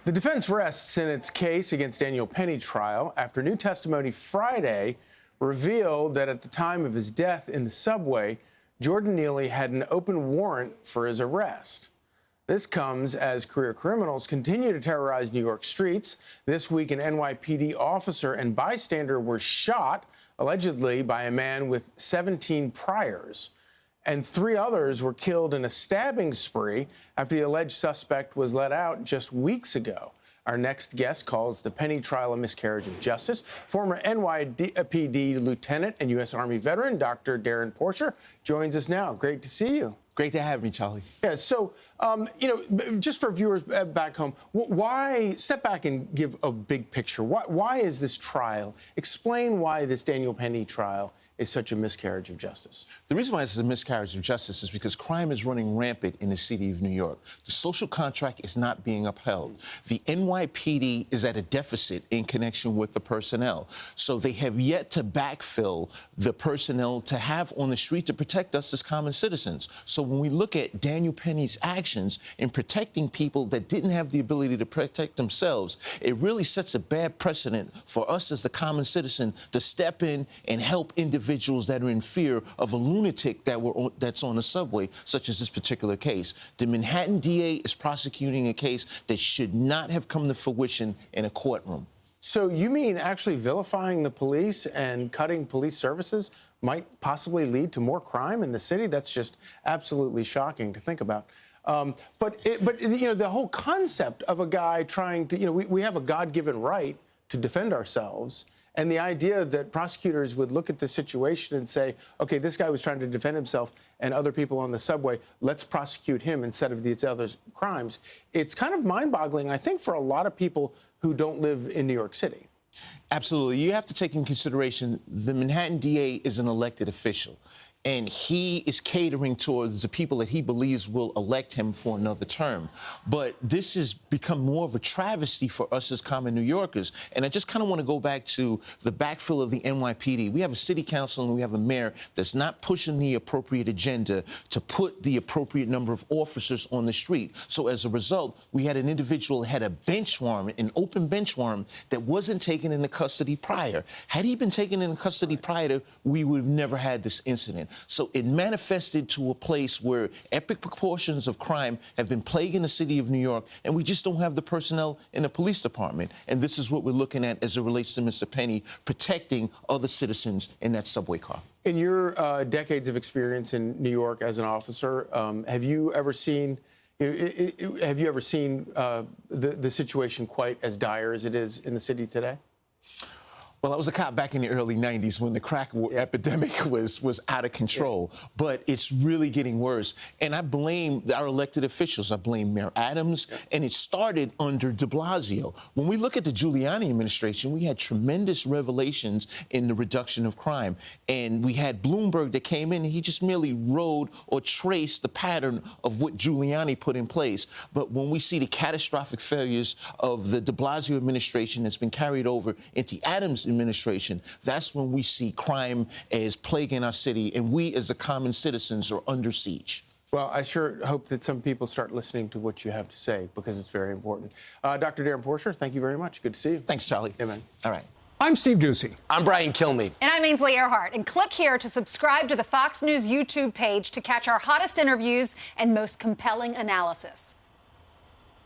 The defense rests in its case against Daniel Penny trial after new testimony Friday revealed that at the time of his death in the subway, Jordan Neely had an open warrant for his arrest. This comes as career criminals continue to terrorize New York streets. This week, an NYPD officer and bystander were shot, allegedly by a man with 17 priors. And 3 others were killed in a stabbing spree after the alleged suspect was let out just weeks ago. Our next guest calls the Penny trial a miscarriage of justice. Former NYPD Lieutenant and U.S. Army veteran Dr. Darrin Porcher joins us now. Great to see you. Great to have me, Charlie. Yeah, so, just for viewers back home, why, step back and give a big picture. Why is this trial? Explain why this Daniel Penny trial is such a miscarriage of justice. The reason why this is a miscarriage of justice is because crime is running rampant in the city of New York. The social contract is not being upheld. The NYPD is at a deficit in connection with the personnel. So they have yet to backfill the personnel to have on the street to protect us as common citizens. So when we look at Daniel Penny's actions in protecting people that didn't have the ability to protect themselves, it really sets a bad precedent for us as the common citizen to step in and help individuals that are in fear of a lunatic that's on the subway, such as this particular case. The Manhattan DA is prosecuting a case that should not have come to fruition in a courtroom. So you mean actually vilifying the police and cutting police services might possibly lead to more crime in the city? That's just absolutely shocking to think about. But the whole concept of a guy trying to, we have a God-given right to defend ourselves. And the idea that prosecutors would look at the situation and say, OK, this guy was trying to defend himself and other people on the subway, let's prosecute him instead of these other crimes. It's kind of mind-boggling, I think, for a lot of people who don't live in New York City. Absolutely. You have to take in consideration the Manhattan DA is an elected official, and he is catering towards the people that he believes will elect him for another term. But this has become more of a travesty for us as common New Yorkers. And I just kind of want to go back to the backfill of the NYPD. We have a city council and we have a mayor that's not pushing the appropriate agenda to put the appropriate number of officers on the street. So as a result, we had an individual that had a bench warrant, an open bench warrant, that wasn't taken into custody prior. Had he been taken into custody prior, we would have never had this incident. So it manifested to a place where epic proportions of crime have been plaguing the city of New York, and we just don't have the personnel in the police department. And this is what we're looking at as it relates to Mr. Penny protecting other citizens in that subway car. In your decades of experience in New York as an officer, have you ever seen the situation quite as dire as it is in the city today? Well, I was a cop back in the early 90s when the crack epidemic was out of control. Yeah. But it's really getting worse. And I blame our elected officials. I blame Mayor Adams. Yeah. And it started under de Blasio. When we look at the Giuliani administration, we had tremendous revelations in the reduction of crime. And we had Bloomberg that came in, and he just merely rode or traced the pattern of what Giuliani put in place. But when we see the catastrophic failures of the de Blasio administration that's been carried over into Adams' administration, that's when we see crime as plaguing our city, and we as the common citizens are under siege. Well, I sure hope that some people start listening to what you have to say, because it's very important. Dr. Darrin Porcher, thank you very much. Good to see you. Thanks, Charlie. Amen. All right. I'm Steve Ducey. I'm Brian Kilmeade. And I'm Ainsley Earhart. And click here to subscribe to the Fox News YouTube page to catch our hottest interviews and most compelling analysis.